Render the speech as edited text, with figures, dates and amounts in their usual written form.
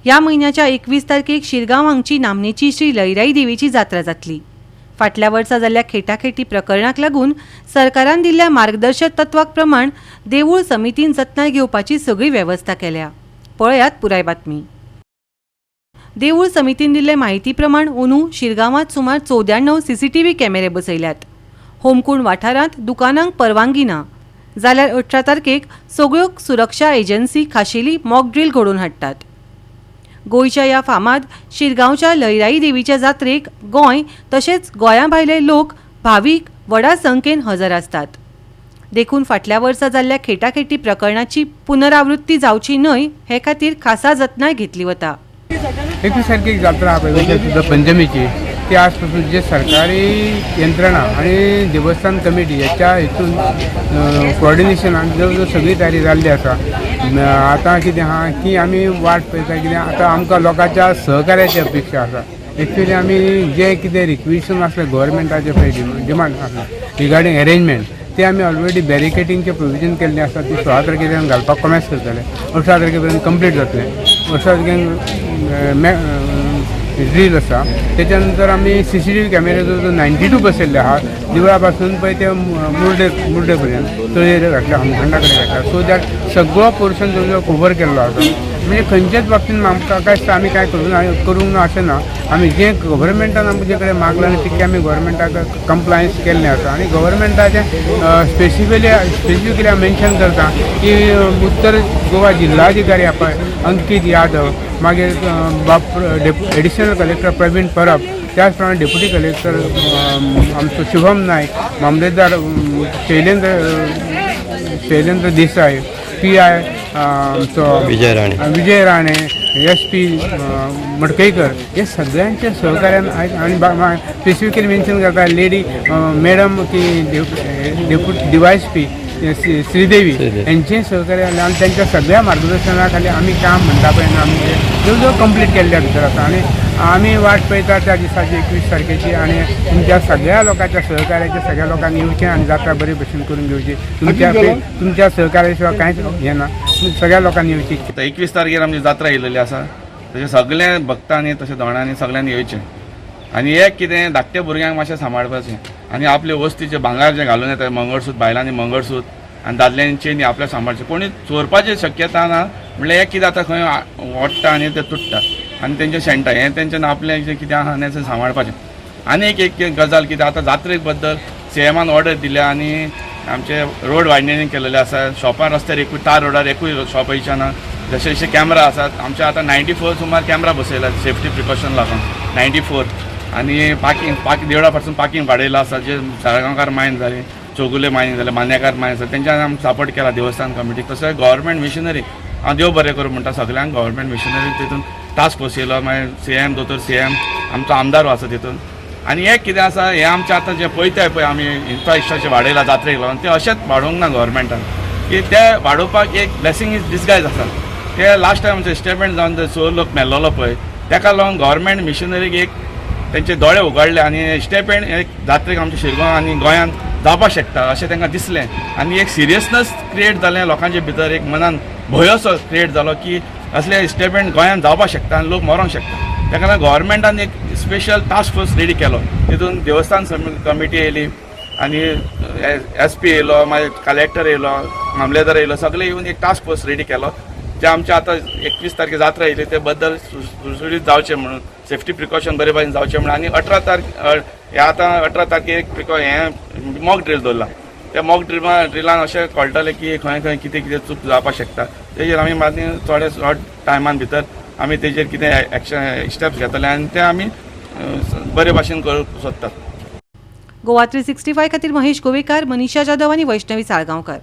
या महिन्याच्या 21 तारखेक शिरगांव हांगची नामनेची श्री लयराई देवीची जात्रा जातली। फाटल्या वर्सा जाल्ल्या खेटाखेटी प्रकरणाक लागून सरकारान दिल्ल्या मार्गदर्शक तत्वाक प्रमाण देवूळ समितीन जतनाय घेवपाची सगळी वेवस्था केल्या। पळयात पुराय बातमी। देवूळ समितीन दिल्ले माहिती प्रमाण अंदू शिरगांवात सुमार 94 सीसीटीव्ही कॅमेरे बसयल्यात। होमकुंड वाठारांत दुकानांक परवानगी ना, जाल्यार 18 तारखेक सगळ्यो सुरक्षा एजन्सी खाशेली मॉक ड्रिल घडोवन हाडटात। गोयच्या या फामाद शिरगांवच्या लयराई देवीच्या जात्रेक गोंय तशेंच गोंया भायले लोक भावीक व्हडा संख्येन हजर आसतात। देखून फाटल्या वर्सा जाल्ल्या खेटाखेटी प्रकरणाची पुनरावृत्ती जावची न्हय हे खातीर खासा जतनाय घेतली वता। 21 तारखेक जात्रा सुद्धा पंचमीची ती आजपासून जे सरकारी यंत्रणा आणि देवस्थान कमिटी याच्या हितून कोऑर्डिनेशनान जवळ सगळी तयारी जाल्ली आसा। आता कितें आहा की आमी वाट पळयता कितें आता आमकां लोकांच्या सहकार्याची अपेक्षा आसा। एक्चुअली आमी जे कितें रिक्वेशन आसले गव्हर्मेंटाचे पळय डिमांड आसले रिगार्डींग अरेंजमेंट ते आमी ऑलरेडी बॅरिकेडिंगचे प्रोविजन केल्लें आसा। ती 16 तारखेच्यान घालपाक कॉमेन्स करतले, 18 तारखेपर्यंत कंप्लीट जातले। 18 तारखेन ड्रील आसा। त्याच्यानंतर आमी CCTV कॅमेरे जो 92 बसयल्ले आहा देवळा पासून पळय ते मुर्डे पर्यंत तळयेर घातल्या, हांगा कडेन घातल्या, सो दॅट सगळो पोर्शन जो कवर केल्लो आसा। म्हणजे खंयच्याच बाबतींत आमकां काय आमी काय करूंक ना अशें ना। आमी जे गव्हर्मेंटान आमचे कडेन मागलां तितकें आमी गव्हर्मेंटाक कंप्लायन्स केल्लें आसा। आनी गव्हर्मेंटाचें स्पेसिफिकली मेन्शन करता की उत्तर गोवा जिल्हाधिकारी अंकित यादव, मागीर एडिशनल कलेक्टर प्रवीण परब, त्याच प्रमाणे डेप्युटी कलेक्टर आमचो शुभम नायक, मामलेदार शैलेंद्र देसाई, PI आमचो विजय राणे, SP मडकईकर, हे सगळ्यांच्या सहकार्यान आणि स्पेसिफिकली मेन्शन करता लेडी मॅडम की डेप्युटी DYSP श्रीदेवी यांचे सहकार्य आणि त्यांच्या सगळ्या मार्गदर्शनाखाली आम्ही काम म्हणटा पळय ना आमी जवळ कंप्लीट केल्ल्या भितर आसा। आणि आमी वाट पळयता त्या दिसाची 21 तारखेची आणि तुमच्या सगळ्या लोकांच्या सहकार्याचे सगळ्या लोकांनी येवचें आणि जात्रा बरे भशेन करून घेवची। तुमच्या सहकार्या शिवाय कांयच हें ना, सगळ्या लोकांनी येवची। 21 तारखेर आमची जात्रा येयलेली आसा, तशें सगळ्या भक्तांनी तशें दोणांनी सगळ्यांनी येवचें आणि एक कितें धाकट्या भुरग्यांक मातशें सांबाळपाचें आणि आपले वस्तीचें भांगार जें घालून येता मंगळसूत्र, बायलांनी मंगळसूत्र आणि दादल्यांनी चेनी आपल्या सांबाळचें, कोणी चोरपाची शक्यता ना। म्हणल्यार एक कितें आतां खंय ओडटा आनी तें तुटता आनी तेंचें शेणटा, हें तेंच्यान आपलें जें कितें आहा तें सांबाळपाचें। आनी एक गजाल कितें आतां जात्रेक बद्दल CMान ऑर्डर दिल्या आणि आमचे रोड वायडनिंग केलेले आसा। शॉपार रस्त्यार एकूय तार रोडार एकूय शॉप येवचे ना। जशे जशे कॅमेरा आसात आमचे आतां 94 सुमार कॅमेरा बसयल्यात सेफ्टी प्रिकॉशन लागून 94। आणि पार्किंग देवळा पासून पार्किंग वाडयलां आसा, जे साळगांवकार मायन जाले, चौगुले मायन जाले, मान्यकार मायन जाले, तेंच्यान आमी सपोर्ट केला देवस्थान कमिटीक। तसोच गव्हर्मेंट मिशनरी हांव देव बरें करूं म्हणटा सगळ्यांक। गव्हर्मेंट मिशनरी तितून टास्क फोर्स येयलो, मागीर CM दोतोर CM आमचो आमदार आसा तितून। आनी एक कितें आसा हें आमचें आतां जें पळयताय पळय आमी इन्फ्रास्ट्रक्चर वाडयला जात्रेक लागून तें अशेंच वाडोवंक ना गव्हर्मेंटान, की तें वाडोवपाक एक ब्लेसिंग इज डिसगायज आसा। ते लास्ट टायम आमचो स्टेटमेंट जावन ते 6 लोक मेल्लोलो पळय तेका लागून गव्हर्मेंट मिशनरीक एक तेंचे दोळे उगडले आणि स्टेपेंड एक जात्रेक आमच्या शिरगांव आणि गोंयांत जावपाक शकता अशें तांकां दिसलें। आनी एक सिरियसनस क्रिएट जालें लोकांचे भितर, एक मनान भंय असो क्रिएट जालो की असले स्टेटमेंट गोंयांत जावपाक शकता आनी लोक मरोंक शकता। ताका लागून गव्हर्मेंटान एक स्पेशल टास्क फोर्स रेडी केलो, तितून देवस्थान कमिटी येयली आनी SP येयलो, मागीर कलेक्टर येयलो, मामलेदार येयलो, सगळे येवन एक टास्क फोर्स रेडी केलो जे आमचे आतां 21 तारखे जात्रा येयली ते बद्दल सुरसुरीत जावचें म्हणून, सेफ्टी प्रिकॉशन बरे भाशेन जावचें म्हणून। आनी 18 तारखेक हें मॉक ड्रील दवरला। त्या मॉक ड्रिलान अशें कळटलें की खंय खंय कितें कितें चूक जावपाक शकता, तेजेर आमी मागीर थोडे शॉर्ट टायमान भितर आमी तेजेर कितें एक्शन स्टेप्स घेतले आनी ते आमी बरे भाशेन करूंक सोदतात। गोवा 365 खातीर महेश गोवेकार, मनीषा जाधव आनी वैष्णवी साळगांवकर।